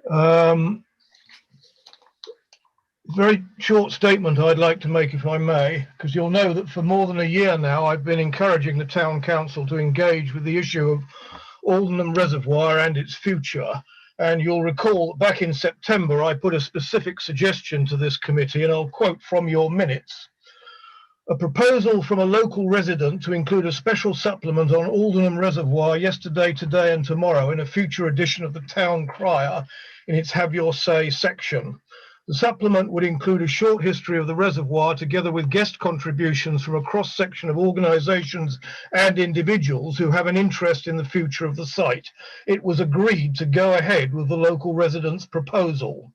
Um, Very short statement I'd like to make, if I may, because you'll know that for more than a year now I've been encouraging the town council to engage with the issue of Aldenam Reservoir and its future. And you'll recall that back in September I put a specific suggestion to this committee, and I'll quote from your minutes. A proposal from a local resident to include a special supplement on Aldenam Reservoir yesterday, today and tomorrow in a future edition of the Town Crier in its Have Your Say section. The supplement would include a short history of the reservoir together with guest contributions from a cross-section of organisations and individuals who have an interest in the future of the site. It was agreed to go ahead with the local resident's proposal.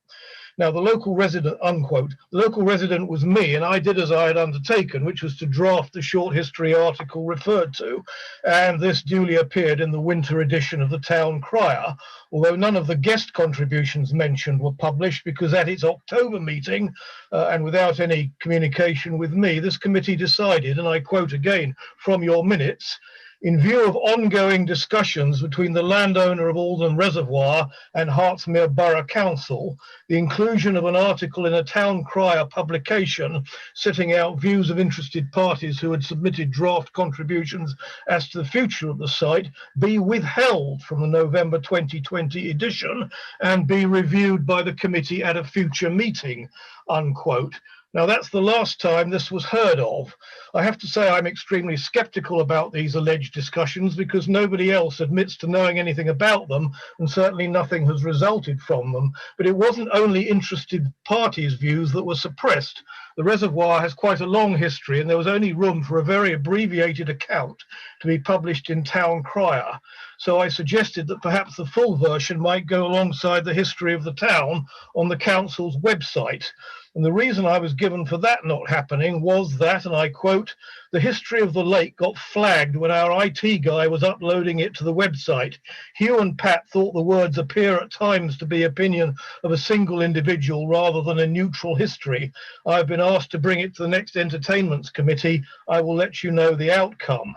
Now, the local resident, unquote, the local resident was me, and I did as I had undertaken, which was to draft the short history article referred to, and this duly appeared in the winter edition of the Town Crier, although none of the guest contributions mentioned were published because at its October meeting, and without any communication with me, this committee decided, and I quote again from your minutes, in view of ongoing discussions between the landowner of Aldenam Reservoir and Hertsmere Borough Council, the inclusion of an article in a Town Crier publication setting out views of interested parties who had submitted draft contributions as to the future of the site be withheld from the November 2020 edition and be reviewed by the committee at a future meeting, unquote. Now, that's the last time this was heard of. I have to say I'm extremely sceptical about these alleged discussions because nobody else admits to knowing anything about them, and certainly nothing has resulted from them. But it wasn't only interested parties' views that were suppressed. The reservoir has quite a long history, and there was only room for a very abbreviated account to be published in Town Crier. So I suggested that perhaps the full version might go alongside the history of the town on the council's website. And the reason I was given for that not happening was that, and I quote, the history of the lake got flagged when our IT guy was uploading it to the website. Hugh and Pat thought the words appear at times to be opinion of a single individual rather than a neutral history. I've been asked to bring it to the next entertainments committee. I will let you know the outcome.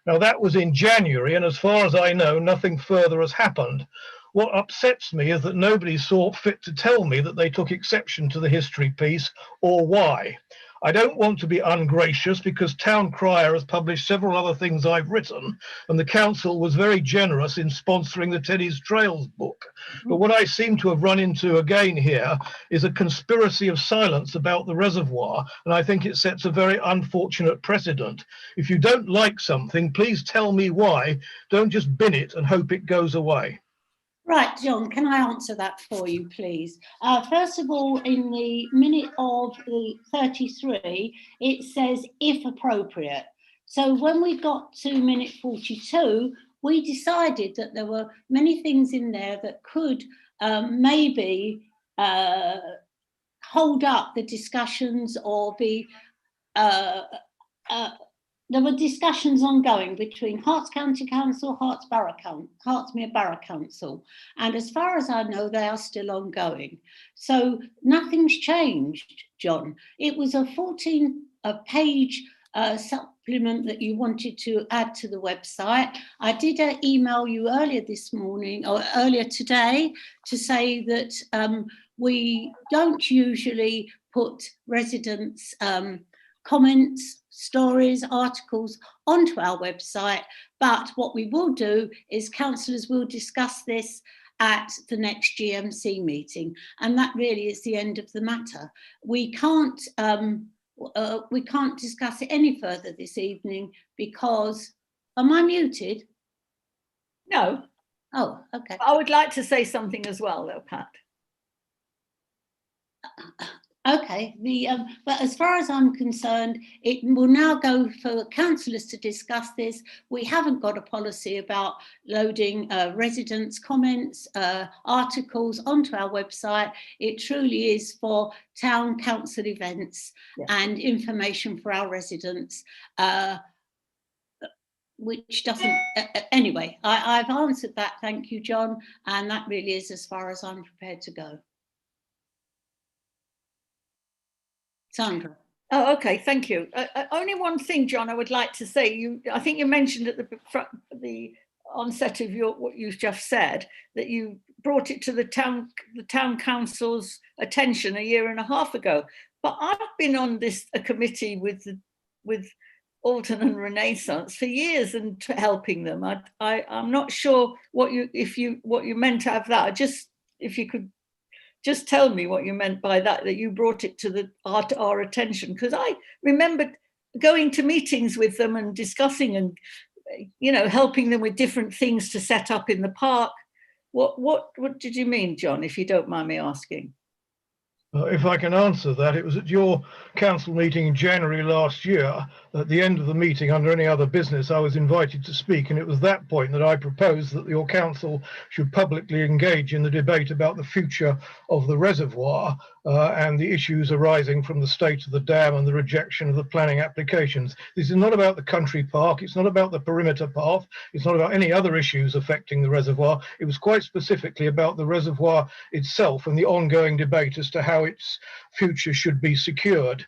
Now, that was in January, and as far as I know, nothing further has happened. What upsets me is that nobody saw fit to tell me that they took exception to the history piece or why. I don't want to be ungracious because Town Crier has published several other things I've written, and the council was very generous in sponsoring the Teddy's Trails book. But what I seem to have run into again here is a conspiracy of silence about the reservoir, and I think it sets a very unfortunate precedent. If you don't like something, please tell me why. Don't just bin it and hope it goes away. Right, John, can I answer that for you, please? First of all, in the minute of the 33, it says, if appropriate. So when we got to minute 42, we decided that there were many things in there that could maybe hold up the discussions or be there were discussions ongoing between Herts County Council, Hertsmere Borough Council, and as far as I know, they are still ongoing. So nothing's changed, John. It was a 14-page supplement that you wanted to add to the website. I did email you earlier this morning or earlier today to say that we don't usually put residents' comments, stories, articles onto our website, but what we will do is councillors will discuss this at the next GMC meeting, and that really is the end of the matter. We can't discuss it any further this evening because, am I muted? No. Oh, okay. I would like to say something as well, though, Pat. Okay, but as far as I'm concerned, it will now go for councillors to discuss this. We haven't got a policy about loading residents' comments, articles onto our website. It truly is for town council events and information for our residents, which doesn't, anyway, I've answered that, thank you, John, and that really is as far as I'm prepared to go. Sandra. Oh, okay, thank you. Only one thing, John, I would like to say. I think you mentioned at the onset of what you've just said, that you brought it to the town council's attention a year and a half ago. But I've been on a committee with Aldenam Renaissance for years and helping them. I'm not sure what you meant out of that. If you could just tell me what you meant by that you brought it to our attention, because I remember going to meetings with them and discussing and helping them with different things to set up in the park. What did you mean, John, if you don't mind me asking? If I can answer that, it was at your council meeting in January last year. At the end of the meeting, under any other business, I was invited to speak, and it was that point that I proposed that your council should publicly engage in the debate about the future of the reservoir and the issues arising from the state of the dam and the rejection of the planning applications. This is not about the country park, it's not about the perimeter path, it's not about any other issues affecting the reservoir. It was quite specifically about the reservoir itself and the ongoing debate as to how its future should be secured.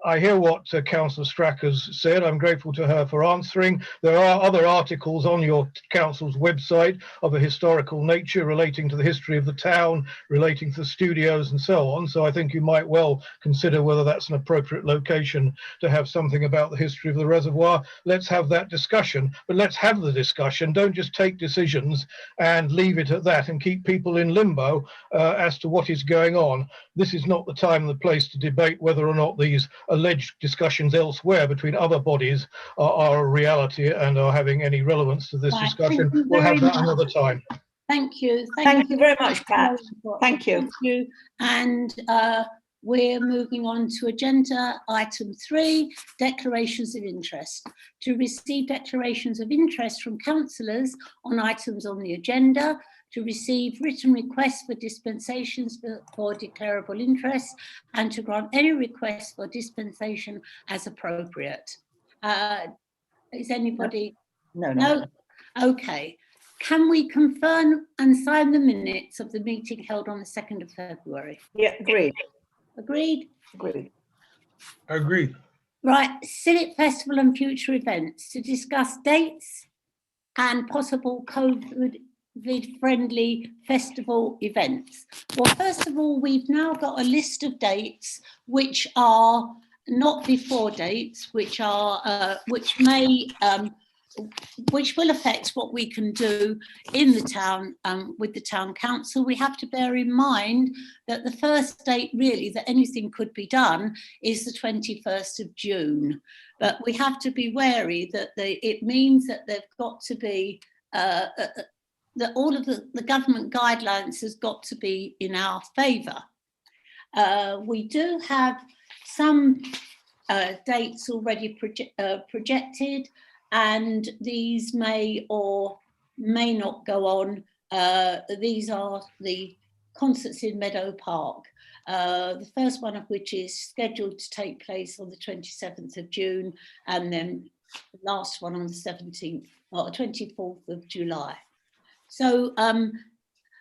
I hear what Councillor Strack has said. I'm grateful to her for answering. There are other articles on your council's website of a historical nature relating to the history of the town, relating to the studios and so on. So I think you might well consider whether that's an appropriate location to have something about the history of the reservoir. Let's have that discussion, but let's have the discussion. Don't just take decisions and leave it at that and keep people in limbo as to what is going on. This is not the time and the place to debate whether or not these alleged discussions elsewhere between other bodies are a reality and are having any relevance to this discussion. We'll have that another time. Thank you. Thank you very much, Pat. Thank you. Thank you. And we're moving on to agenda item 3, declarations of interest. To receive declarations of interest from councillors on items on the agenda, to receive written requests for dispensations for declarable interest, and to grant any request for dispensation as appropriate. Is anybody? No? Okay. Can we confirm and sign the minutes of the meeting held on the 2nd of February? Yeah, agreed. Agreed? Agreed. Agreed. Right, Civic Festival and future events, to discuss dates and possible COVID-friendly festival events. Well, first of all, we've now got a list of dates which are not before dates, which will affect what we can do in the town with the town council. We have to bear in mind that the first date really that anything could be done is the 21st of June. But we have to be wary that it means that they've got to be, that all of the government guidelines has got to be in our favour. We do have some dates already projected, and these may or may not go on. These are the concerts in Meadow Park, the first one of which is scheduled to take place on the 27th of June, and then the last one on the 17th or 24th of July. So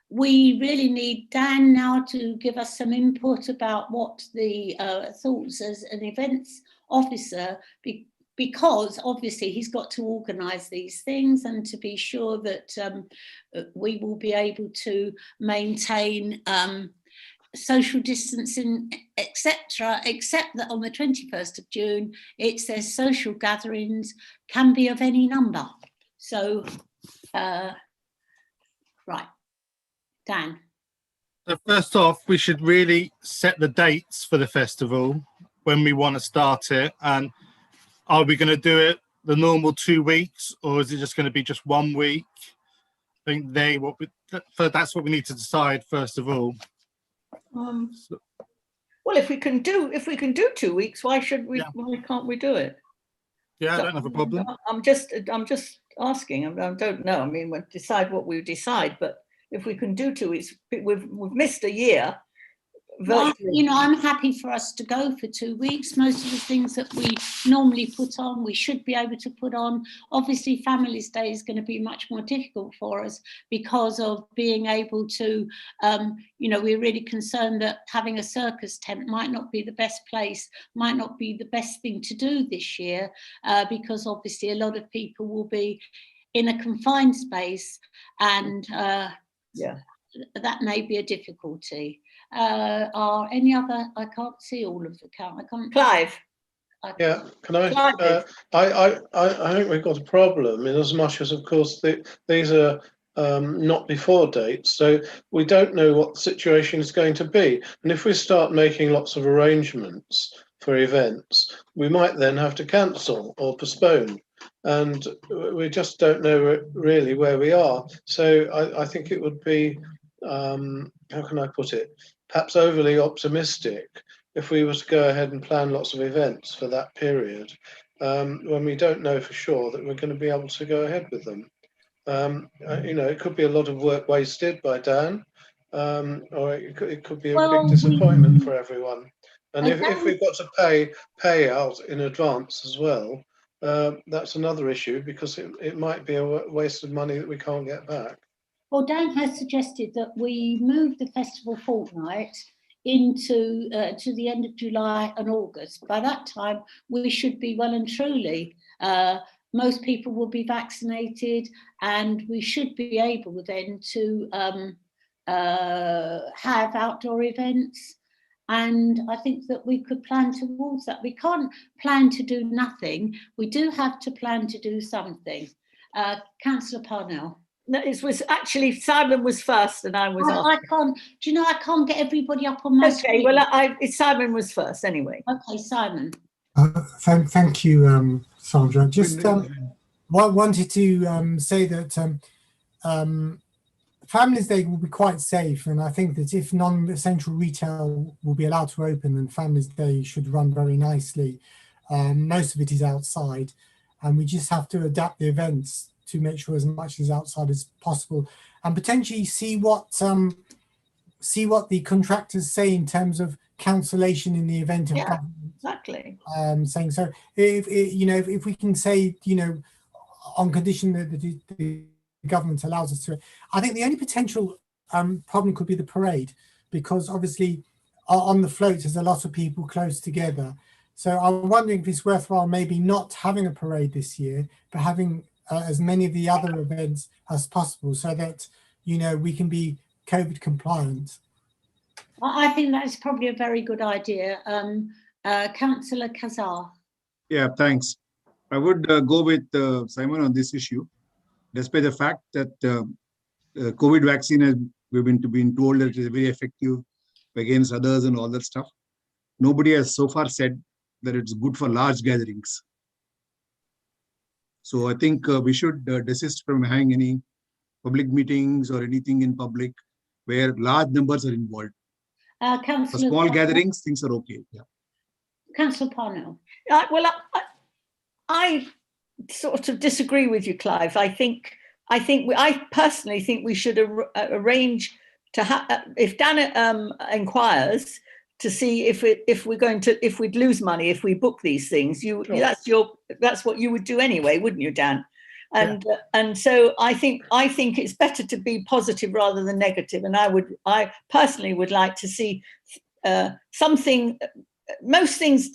we really need Dan now to give us some input about what the thoughts as an events officer, because obviously he's got to organise these things and to be sure that we will be able to maintain social distancing, etc., except that on the 21st of June, it says social gatherings can be of any number. So, right, Dan. So first off, we should really set the dates for the festival when we want to start it. And are we going to do it the normal 2 weeks, or is it just going to be just 1 week? I think that's what we need to decide first of all. Well, if we can do 2 weeks, why should we? Yeah. Why can't we do it? Yeah, I don't have a problem. I'm just asking. I don't know. I mean, we'll decide what we decide. But if we can do 2 weeks, we've missed a year. Well, you know, I'm happy for us to go for 2 weeks. Most of the things that we normally put on, we should be able to put on. Obviously, Families Day is going to be much more difficult for us because of being able to, you know, we're really concerned that having a circus tent might not be the best place, might not be the best thing to do this year, because obviously a lot of people will be in a confined space, and Yeah. that may be a difficulty. Are any other? I can't see all of the count. I can't. Clive. Yeah, can I? Clive. I think we've got a problem in as much as, of course, these are not before dates, so we don't know what the situation is going to be. And if we start making lots of arrangements for events, we might then have to cancel or postpone, and we just don't know really where we are. So I think it would be, how can I put it, perhaps overly optimistic if we were to go ahead and plan lots of events for that period, when we don't know for sure that we're going to be able to go ahead with them. You know, it could be a lot of work wasted by Dan, or it could be a big disappointment for everyone. And if we've got to pay out in advance as well, that's another issue, because it might be a waste of money that we can't get back. Well, Dan has suggested that we move the festival fortnight into to the end of July and August. By that time, we should be well and truly. Most people will be vaccinated, and we should be able then to have outdoor events. And I think that we could plan towards that. We can't plan to do nothing. We do have to plan to do something. Councillor Parnell. No, it was actually Simon was first, and I was. I can't. Do you know I can't get everybody up on my screen? Okay, well, Simon was first anyway. Okay, Simon. Thank you, Sandra. Just wanted to say that Families Day will be quite safe, and I think that if non-essential retail will be allowed to open, then Families Day should run very nicely. Most of it is outside, and we just have to adapt the events to make sure as much is outside as possible, and potentially see what the contractors say in terms of cancellation in the event of government. Exactly. Saying so, if we can say, on condition that the government allows us to, I think the only potential problem could be the parade, because obviously on the floats there's a lot of people close together. So I'm wondering if it's worthwhile maybe not having a parade this year, but having as many of the other events as possible, so that we can be COVID compliant. I think that is probably a very good idea. Councillor Kazar. Yeah, thanks. I would go with Simon on this issue, despite the fact that COVID vaccine we've been told that it is very effective against others and all that stuff. Nobody has so far said that it's good for large gatherings. So I think we should desist from having any public meetings or anything in public where large numbers are involved. For small gatherings, things are okay. Yeah. Councillor Parnell. Well, I sort of disagree with you, Clive. I personally think we should arrange to have, if Dan inquires, to see if we'd lose money if we book these things. That's what you would do anyway, wouldn't you, Dan? And so I think it's better to be positive rather than negative. And I personally would like to see something, most things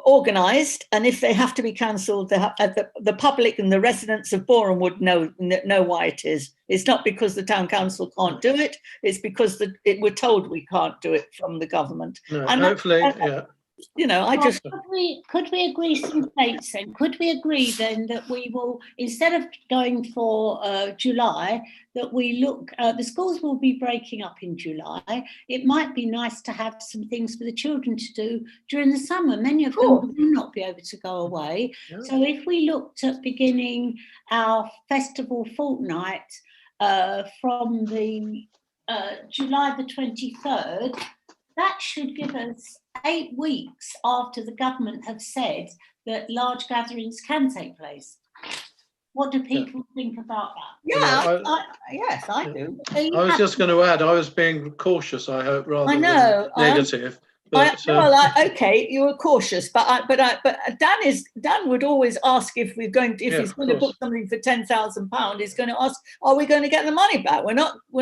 organised, and if they have to be cancelled, the public and the residents of Boreham would know why it is. It's not because the town council can't do it, it's because we're told we can't do it from the government. No, and hopefully, yeah. Could we agree some dates then? Could we agree then that we will, instead of going for July, that we look, the schools will be breaking up in July. It might be nice to have some things for the children to do during the summer. Many of them will not be able to go away. Yeah. So if we looked at beginning our festival fortnight from the July the 23rd, that should give us 8 weeks after the government have said that large gatherings can take place. What do people think about that? Yeah, yes, I do. I was just going to add, I was being cautious, I hope, rather than negative. Okay, you were cautious, but Dan would always ask if he's going to book something for £10,000. He's going to ask, are we going to get the money back? We're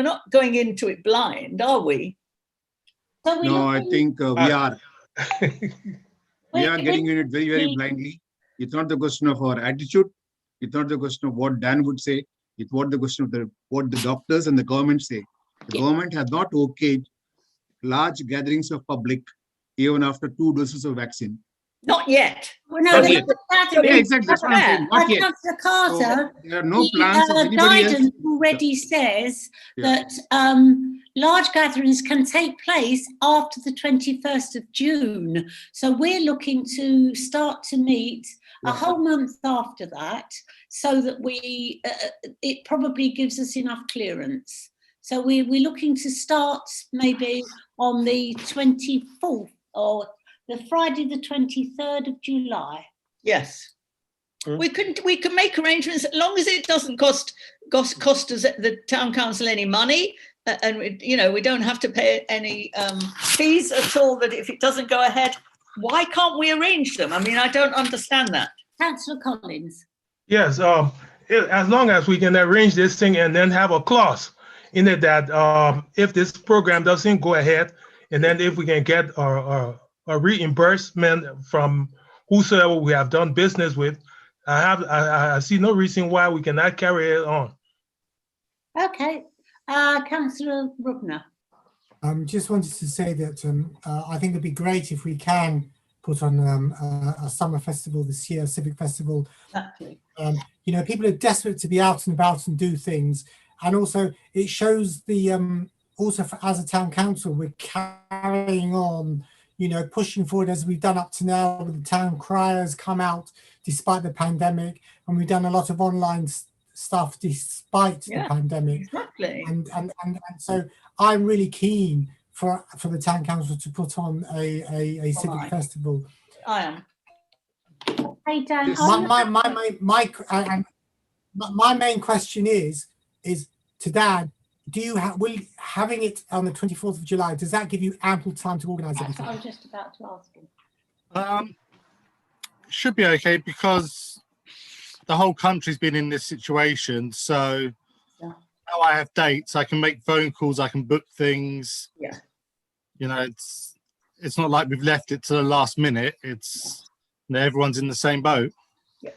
not going into it blind, are we? No, I think we are. We are getting in it very, very blindly. It's not the question of our attitude. It's not the question of what Dan would say. It's what the question of what the doctors and the government say. The government has not okayed large gatherings of public even after 2 doses of vaccine. Not yet. Well, no, Not they're yet. not Yeah, gathering. exactly. That's what I'm saying. Not yet. Councillor Carter, So there are no plans of the anybody else. guidance already says Yeah. that large gatherings can take place after the 21st of June. So we're looking to start to meet a Right. whole month after that, so that it probably gives us enough clearance. So we're looking to start maybe on the 24th or the Friday the 23rd of July. Yes. Mm. We can make arrangements as long as it doesn't cost us the town council any money, and we don't have to pay any fees at all. That if it doesn't go ahead, why can't we arrange them? I mean, I don't understand that. Councillor Collins. Yes, as long as we can arrange this thing and then have a clause in it that if this program doesn't go ahead, and then if we can get a reimbursement from whosoever we have done business with, I see no reason why we cannot carry it on. Okay, Councillor Rubner. Just wanted to say that I think it'd be great if we can put on a summer festival this year, a civic festival. Exactly. People are desperate to be out and about and do things, and also it shows the as a town council we're carrying on, pushing forward as we've done up to now. With the town criers come out despite the pandemic, and we've done a lot of online stuff despite the pandemic. Exactly. And so I'm really keen for the town council to put on a civic festival. I am. Hey Dan, my main question is to Dan. Having it on the 24th of July, does that give you ample time to organise everything? I was just about to ask him. Should be okay, because the whole country's been in this situation. So now I have dates, I can make phone calls, I can book things. Yeah. It's not like we've left it to the last minute. It's everyone's in the same boat. Yeah.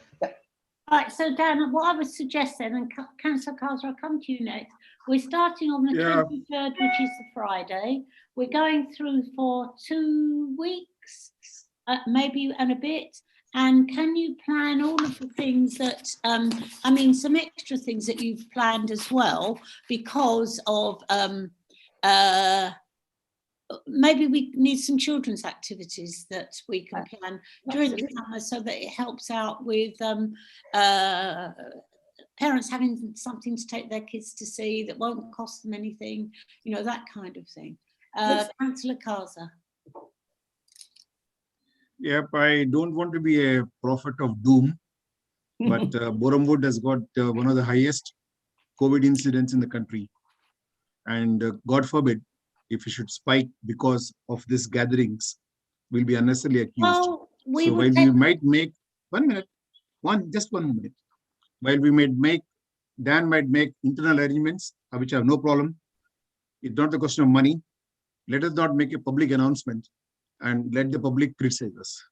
All right, so Dan, what I would suggest then, and Councillor Carter, I'll come to you next. We're starting on the 23rd, which is the Friday. We're going through for 2 weeks, maybe and a bit. And can you plan all of the things that, some extra things that you've planned as well, because of, maybe we need some children's activities that we can plan during the summer, so that it helps out with parents having something to take their kids to see that won't cost them anything, that kind of thing. Councillor Kaza. Yep, I don't want to be a prophet of doom, but Boramwood has got one of the highest COVID incidents in the country. And God forbid, if it should spike because of these gatherings, we'll be unnecessarily accused. Well, we might make, 1 minute, just 1 minute. While Dan might make internal arrangements, which I have no problem. It's not the question of money. Let us not make a public announcement and let the public criticize us.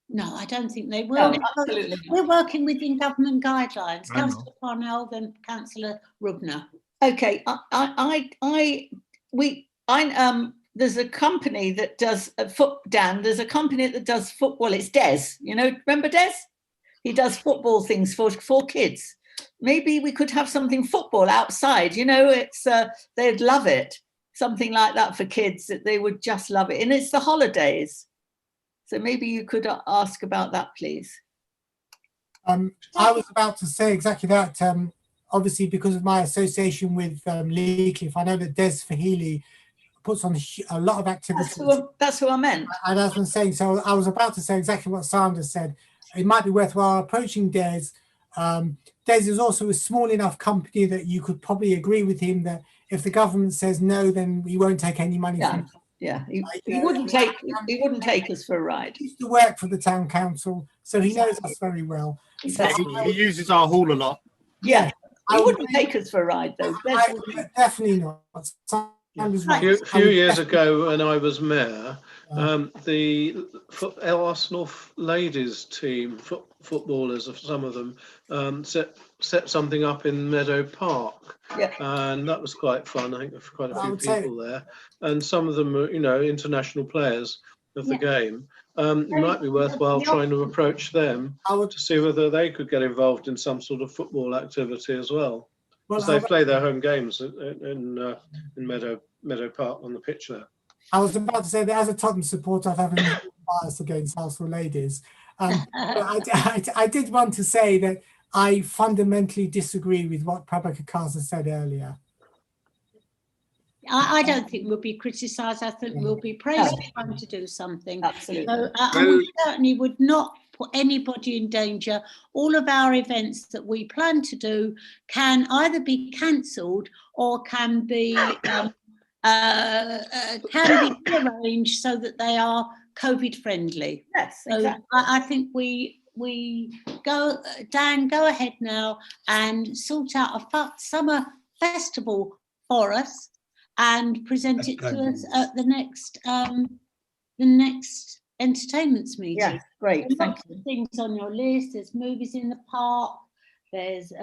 No, I don't think they will. No, absolutely. We're working within government guidelines. I know. Councillor Parnell, then Councillor Rubner. Okay, there's a company that does Dan. There's a company that does football. It's Des. Remember Des? He does football things for kids. Maybe we could have something football outside. It's they'd love it. Something like that for kids, that they would just love it. And it's the holidays. So maybe you could ask about that, please. I was about to say exactly that. Obviously, because of my association with Lee Cliff, I know that Des Fahili puts on a lot of activities. That's who I meant. And that's what I'm saying. So I was about to say exactly what Sandra said. It might be worthwhile approaching Des. Des is also a small enough company that you could probably agree with him that if the government says no, then we won't take any money from him. Yeah, he wouldn't take us for a ride. He used to work for the town council, so he knows us very well. Exactly. He uses our hall a lot. Yeah, he wouldn't take us for a ride though. Definitely not. A few years ago, when I was mayor, the Arsenal ladies team, footballers of some of them set something up in Meadow Park, Yeah. and that was quite fun. I think there were quite a I few would say- people there, and some of them were, you know, international players of the game. It might be worthwhile trying to approach them I would, to see whether they could get involved in some sort of football activity as well, well, because they play their home games in Meadow Park on the pitch there. I was about to say that as a Tottenham supporter, I've having bias against Houseful Ladies. But I did want to say that I fundamentally disagree with what Prabhakar Kaza said earlier. I don't think we'll be criticised. I think we'll be praised for trying to do something. Absolutely. So, and we certainly would not put anybody in danger. All of our events that we plan to do can either be cancelled or can be arranged so that they are COVID friendly. Yes, So exactly. I think we go, Dan, go ahead now and sort out a summer festival for us and present it to us at the next entertainments meeting. Yes, great. There's Thank lots you. of things on your list. There's movies in the park. There's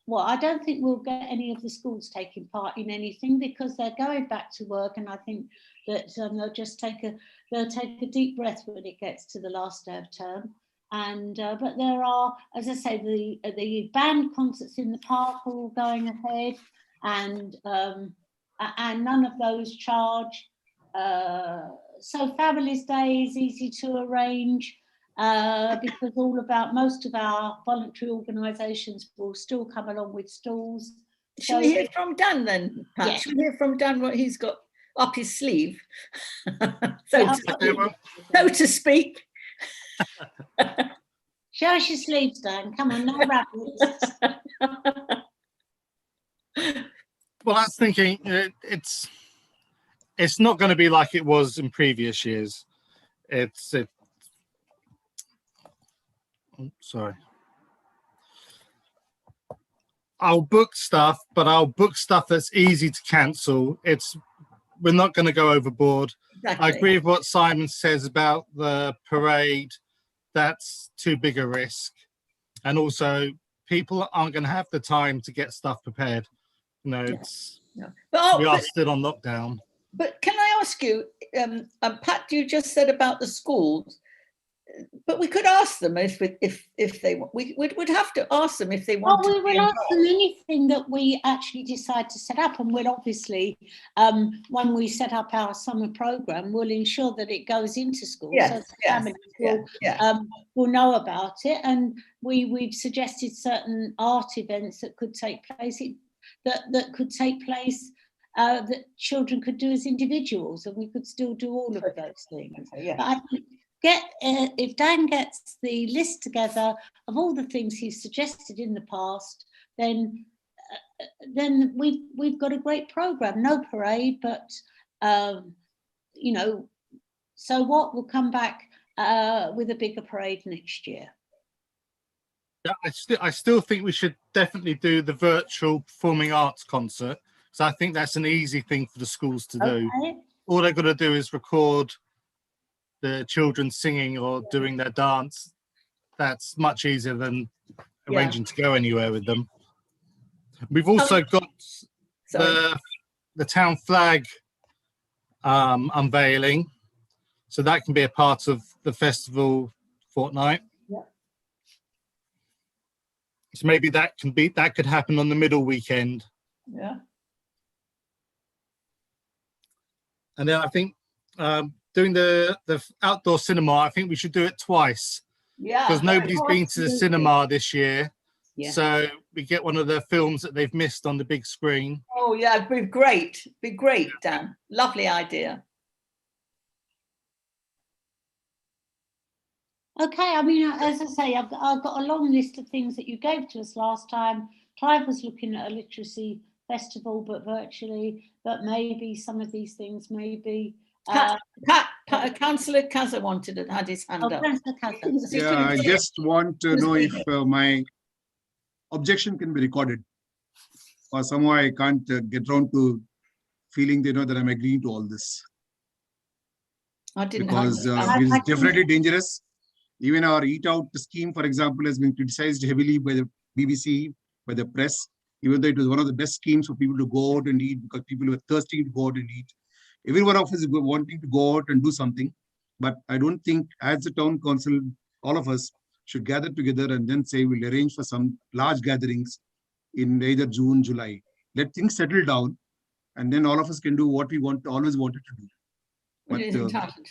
well, I don't think we'll get any of the schools taking part in anything because they're going back to work, and I think that they'll just take a deep breath when it gets to the last day of term. And but there are, as I say, the band concerts in the park are all going ahead, and none of those charge. So Families Day is easy to arrange because most of our voluntary organisations will still come along with stalls. Shall we hear from Dan then, Pat? Yeah. Shall we hear from Dan what he's got up his sleeve? so to speak. Show us your sleeves, Dan. Come on, no rabbits. Well, I was thinking it's not going to be like it was in previous years. Sorry. I'll book stuff, but I'll book stuff that's easy to cancel. We're not going to go overboard. Exactly. I agree with what Simon says about the parade. That's too big a risk. And also, people aren't going to have the time to get stuff prepared. You know, we are still on lockdown. But can I ask you, Pat, you just said about the schools, but we could ask them if they want. We would have to ask them if they want. Well, we will ask them anything that we actually decide to set up, and we'll obviously, when we set up our summer programme, we'll ensure that it goes into schools, so the families will know about it. And we've suggested certain art events that could take place. That could take place. That children could do as individuals, and we could still do all of those things. Yeah. But I think if Dan gets the list together of all the things he's suggested in the past, then we've got a great programme. No parade, but you know, so what? We'll come back with a bigger parade next year. Yeah, I still think we should definitely do the virtual performing arts concert. So I think that's an easy thing for the schools to do. Okay. All they've got to do is record the children singing or doing their dance. That's much easier than arranging to go anywhere with them. We've also got the town flag unveiling. So that can be a part of the festival fortnight. Yeah. So maybe that could happen on the middle weekend. Yeah. And then I think doing the outdoor cinema, I think we should do it twice. Yeah. Because nobody's been to the cinema this year. Yeah. So we get one of the films that they've missed on the big screen. Oh yeah, it'd be great. Be great, Dan. Lovely idea. Okay, I mean, as I say, I've got a long list of things that you gave to us last time. Clive was looking at a literacy festival, but virtually, but maybe some of these things maybe. Councillor Kaza had his hand up. Councillor Kaza. Yeah, I just want to know if my objection can be recorded, or somehow I can't get around to feeling that I'm agreeing to all this. I didn't Because have it's definitely dangerous. Even our Eat Out scheme, for example, has been criticized heavily by the BBC, by the press, even though it was one of the best schemes for people to go out and eat because people were thirsty to go out and eat. Every one of us is wanting to go out and do something. But I don't think as the town council, all of us should gather together and then say we'll arrange for some large gatherings in either June, July. Let things settle down and then all of us can do what we always wanted to do. But,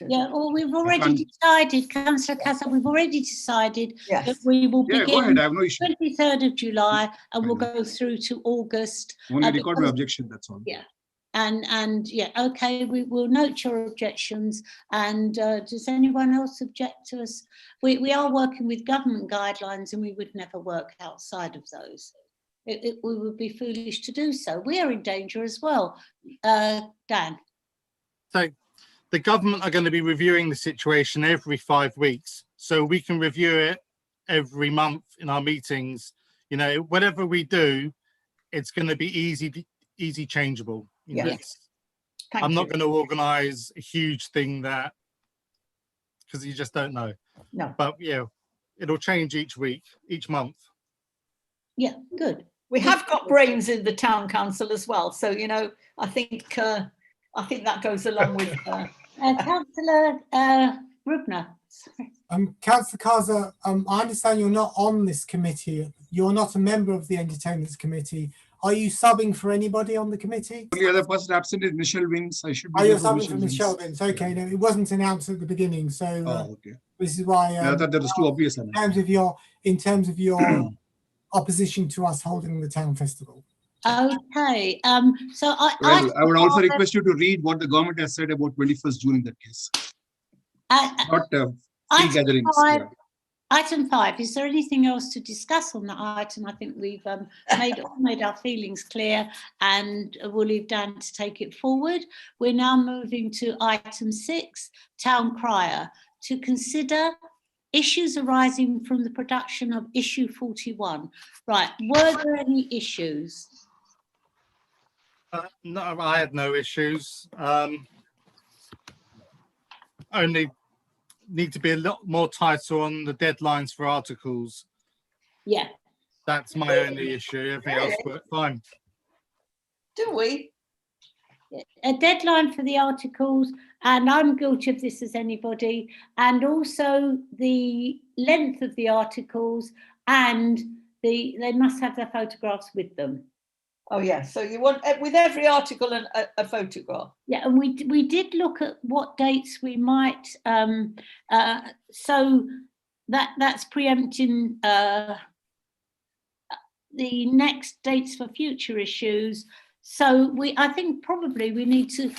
yeah, well, we've already decided, Councillor Casa, we've already decided that we will go begin ahead, I have no issue. 23rd of July and we'll go through to August. Only record my objection, that's all. Yeah. And yeah, okay, we will note your objections. And does anyone else object to us? We are working with government guidelines and we would never work outside of those. We would be foolish to do so. We are in danger as well. Dan. So the government are going to be reviewing the situation every 5 weeks. So we can review it every month in our meetings. You know, whatever we do, it's going to be easy changeable. You know, I'm not going to organize a huge thing that, because you just don't know. No. But yeah, it'll change each week, each month. Yeah, good. We have got brains in the town council as well. So, you know, I think that goes along with Councillor Rubner. Councillor Kaza, I understand you're not on this committee. You're not a member of the entertainment committee. Are you subbing for anybody on the committee? The other person absent is Michelle Wins. I should be. Oh, you're subbing for Michelle Wins. Okay, no, it wasn't announced at the beginning, so okay. This is why. I thought that was too obvious. In terms of your opposition to us holding the town festival. Okay. So I would also request you to read what the government has said about 21st June in that case. Not free gatherings. Item 5, is there anything else to discuss on that item? I think we've made our feelings clear and we'll leave Dan to take it forward. We're now moving to item 6, town crier, to consider issues arising from the production of issue 41. Right, were there any issues? No, I had no issues. Only need to be a lot more tighter on the deadlines for articles. Yeah. That's my only issue. Everything else worked fine. Do we? A deadline for the articles, and I'm guilty of this as anybody, and also the length of the articles, and they must have their photographs with them. Oh yeah, so you want with every article a photograph. Yeah, and we did look at what dates we might. So that's preempting the next dates for future issues. So I think probably we need to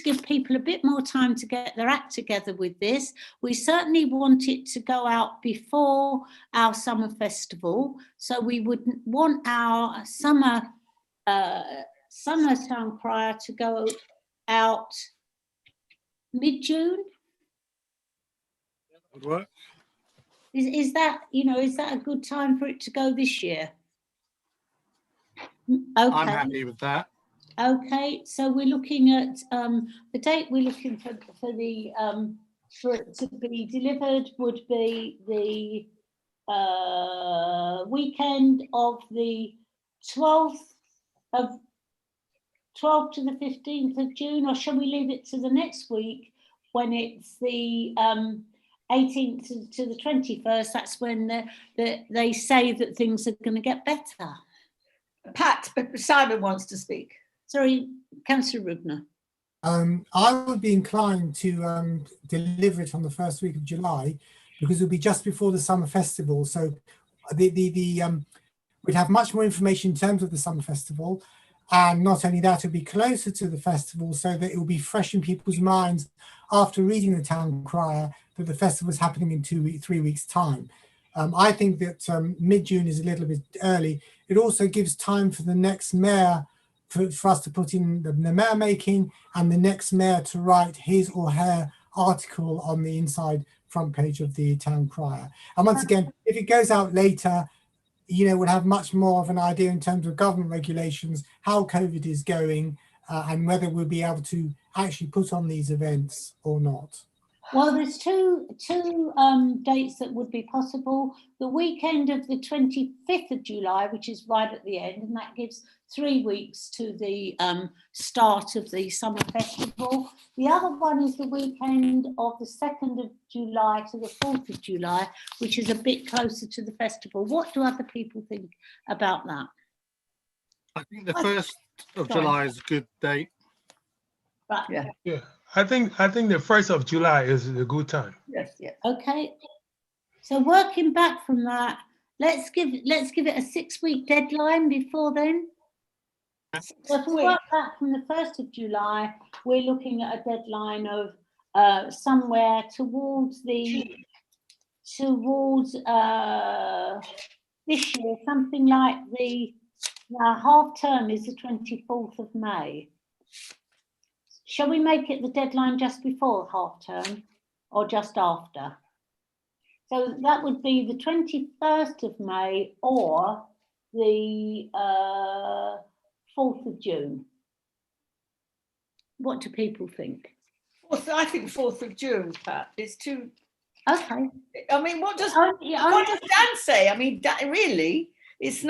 give people a bit more time to get their act together with this. We certainly want it to go out before our summer festival, so we would want our summer town crier to go out mid-June. Would work. Is that a good time for it to go this year? Okay. I'm happy with that. Okay, so we're looking at the date we're looking for it to be delivered would be the weekend of the 12th to the 15th of June, or shall we leave it to the next week when it's the 18th to the 21st? That's when they say that things are going to get better. Pat, Simon wants to speak. Sorry, Councillor Rubner. I would be inclined to deliver it on the first week of July because it'll be just before the summer festival. So we'd have much more information in terms of the summer festival. And not only that, it'll be closer to the festival so that it will be fresh in people's minds after reading the town crier that the festival is happening in 3 weeks' time. I think that mid-June is a little bit early. It also gives time for the next mayor, for us to put in the mayor making and the next mayor to write his or her article on the inside front page of the town crier. And once again, if it goes out later, we'll have much more of an idea in terms of government regulations, how COVID is going, and whether we'll be able to actually put on these events or not. Well, there's two dates that would be possible. The weekend of the 25th of July, which is right at the end, and that gives 3 weeks to the start of the summer festival. The other one is the weekend of the 2nd of July to the 4th of July, which is a bit closer to the festival. What do other people think about that? I think the 1st of July is a good date. Right. Yeah. Yeah, I think the 1st of July is a good time. Yes, yeah. Okay. So working back from that, let's give it a 6-week deadline before then. So if we work back from the 1st of July, we're looking at a deadline of somewhere towards this year, something like the half term is the 24th of May. Shall we make it the deadline just before half term or just after? So that would be the 21st of May or the 4th of June. What do people think? I think 4th of June, Pat, is too. Okay. I mean, what does Dan say? I mean, really, it's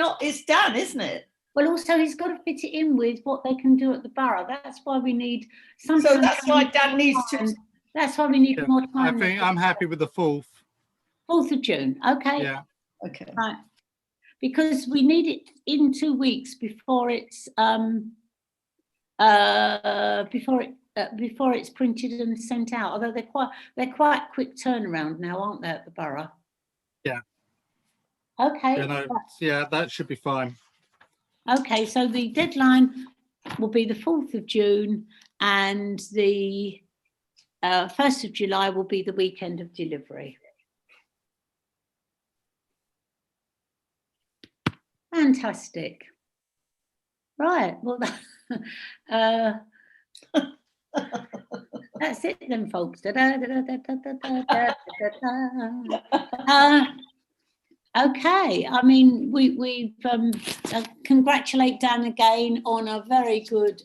Dan, isn't it? Well, also he's got to fit it in with what they can do at the borough. That's why we need some. So that's why Dan needs to. That's why we need more I time. think I'm happy with the 4th. 4th of June. Okay. Yeah. Okay. Right. Because we need it in 2 weeks before it's before it's printed and sent out. Although they're quite quick turnaround now, aren't they, at the borough? Yeah. Okay. Yeah, that should be fine. Okay, so the deadline will be the 4th of June and the 1st of July will be the weekend of delivery. Fantastic. Right, well, that's it then, folks. Okay, I mean, we congratulate Dan again on a very good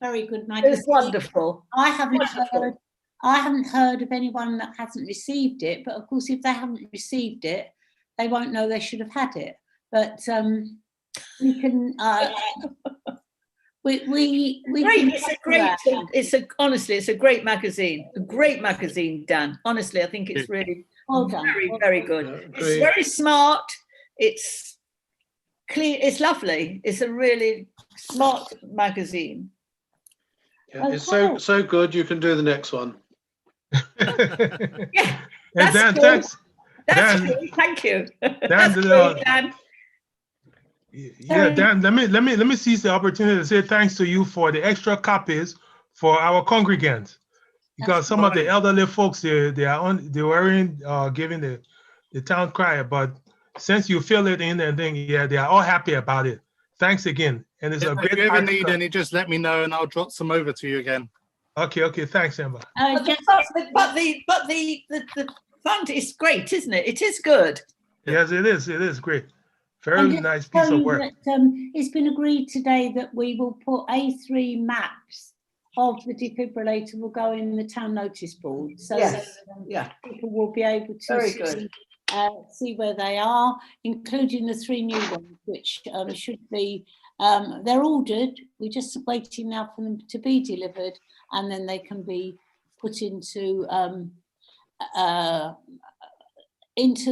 magazine. It's wonderful. I haven't heard of anyone that hasn't received it, but of course, if they haven't received it, they won't know they should have had it. But we can. Honestly, it's a great magazine. A great magazine, Dan. Honestly, I think it's really very, very good. It's very smart. It's clean. It's lovely. It's a really smart magazine. Yeah, it's so good. You can do the next one. Yeah, and Dan, cool. thanks. That's Dan, cool. Thank you. Dan, That's great, Dan. Yeah, Dan, let me seize the opportunity to say thanks to you for the extra copies for our congregants, because some of the elderly folks they weren't giving the town crier, but since you fill it in and then they are all happy about it. Thanks again, and it's a great. If you ever need any, just let me know and I'll drop some over to you again. Okay, thanks, Amber. But the fund is great, isn't it? It is good. Yes, it is great. Very nice piece of work. It's been agreed today that we will put A3 maps of the defibrillator will go in the town notice board, so that people will be able to see where they are, including the 3 new ones, which should be they're ordered. We're just waiting now for them to be delivered, and then they can be put into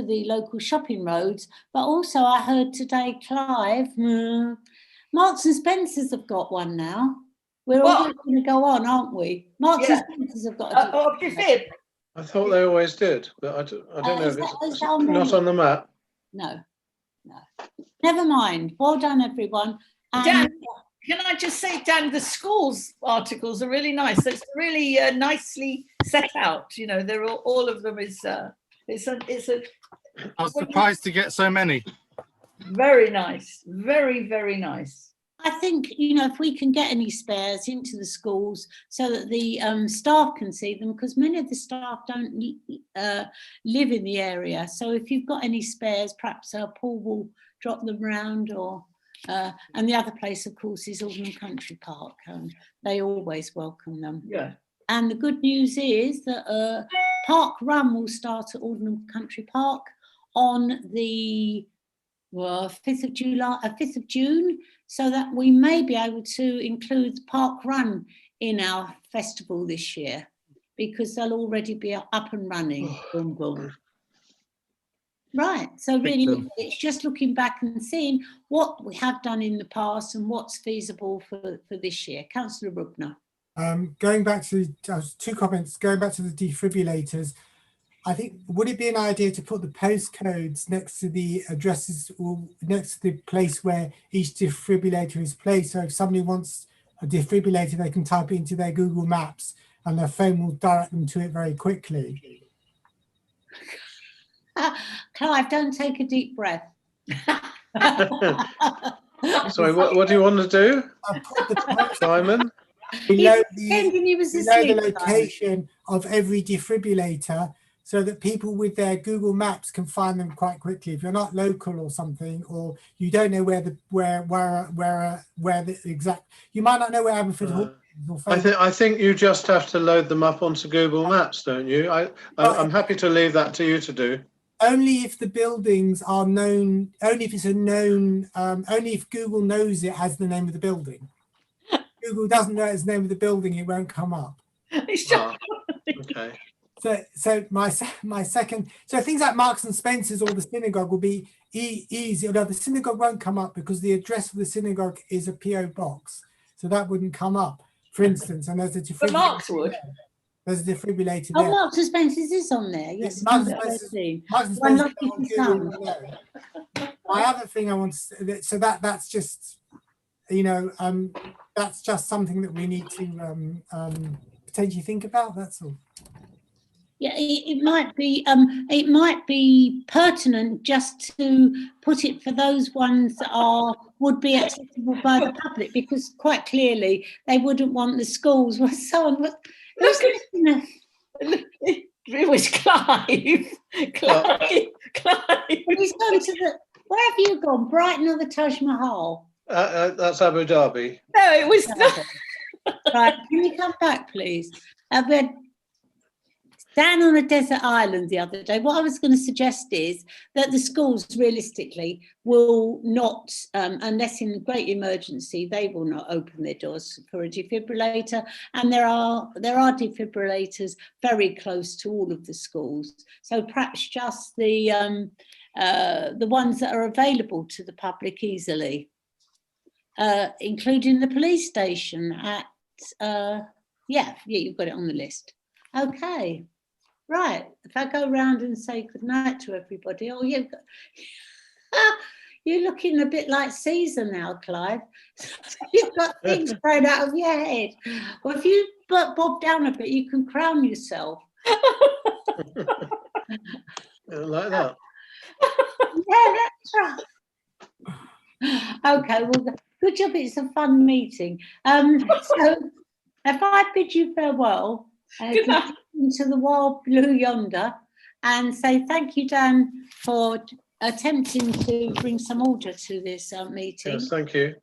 the local shopping roads. But also I heard today, Clive, Marks and Spencer's have got one now. We're all going to go on, aren't we? Marks and Spencer's have got a I thought they always did, but I don't know if it's not on the map. No. Never mind. Well done, everyone. Dan, can I just say, Dan, the schools articles are really nice. It's really nicely set out. You know, they're all of them is. It's a. I was surprised to get so many. Very nice. Very, very nice. I think, if we can get any spares into the schools so that the staff can see them, because many of the staff don't live in the area. So if you've got any spares, perhaps Paul will drop them round, or and the other place, of course, is Aldenam Country Park. They always welcome them. Yeah. And the good news is that Park Run will start at Aldenam Country Park on the 5th of July, 5th of June, so that we may be able to include Park Run in our festival this year, because they'll already be up and running. Boom, boom. Right, so really it's just looking back and seeing what we have done in the past and what's feasible for this year. Councillor Rubner. Going back to two comments, going back to the defibrillators, I think, would it be an idea to put the postcodes next to the addresses or next to the place where each defibrillator is placed? So if somebody wants a defibrillator, they can type it into their Google Maps and their phone will direct them to it very quickly. Clive, don't take a deep breath. Sorry, what do you want to do, Simon? Below the location of every defibrillator, so that people with their Google Maps can find them quite quickly. If you're not local or something, or you don't know where the exact, you might not know where Aberford Hall is. I think you just have to load them up onto Google Maps, don't you? I'm happy to leave that to you to do. Only if the buildings are known, only if it's a known, only if Google knows it has the name of the building. Google doesn't know its name of the building, it won't come up. Okay. So my second, so things like Marks and Spencer's or the synagogue will be easy. Although the synagogue won't come up because the address of the synagogue is a PO box, so that wouldn't come up. For instance, and there's a defibrillator. But Marks would. There's a defibrillator there. there. Marks and Spencer's is on there. Yes, Marks and Spencer's on Google. My other thing I want to say, so that's just, you know, that's just something that we need to potentially think about. That's all. Yeah, it might be pertinent just to put it for those ones that would be accessible by the public, because quite clearly they wouldn't want the schools where someone was. It was Clive. Clive. He's gone to the. Where have you gone? Brighton or the Taj Mahal? That's Abu Dhabi. No, it was not. Right, can you come back, please? We had down on a desert island the other day. What I was going to suggest is that the schools realistically will not, unless in great emergency, they will not open their doors for a defibrillator. And there are defibrillators very close to all of the schools. So perhaps just the ones that are available to the public easily, including the police station at, yeah, you've got it on the list. Okay. Right, if I go around and say good night to everybody, you're looking a bit like Caesar now, Clive. You've got things thrown out of your head. Well, if you bob down a bit, you can crown yourself. Like that. Yeah, that's right. Okay, well, good job. It's a fun meeting. So if I bid you farewell, good night. Into the wild blue yonder, and say thank you, Dan, for attempting to bring some order to this meeting. Yes, thank you.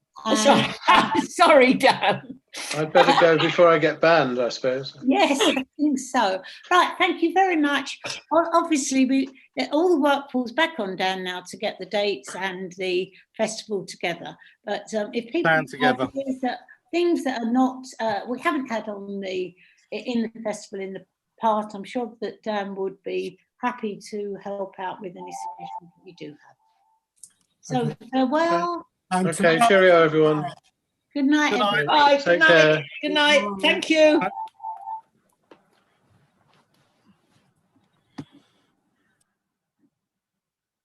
Sorry, Dan. I'd better go before I get banned, I suppose. Yes, I think so. Right, thank you very much. Obviously, all the work falls back on Dan now to get the dates and the festival together. But if people have things that are not, we haven't had on in the festival in the past, I'm sure that Dan would be happy to help out with any suggestions that you do have. So farewell. Okay, cheerio, everyone. Good night. Good night. Bye. Good night. Good night. Thank you.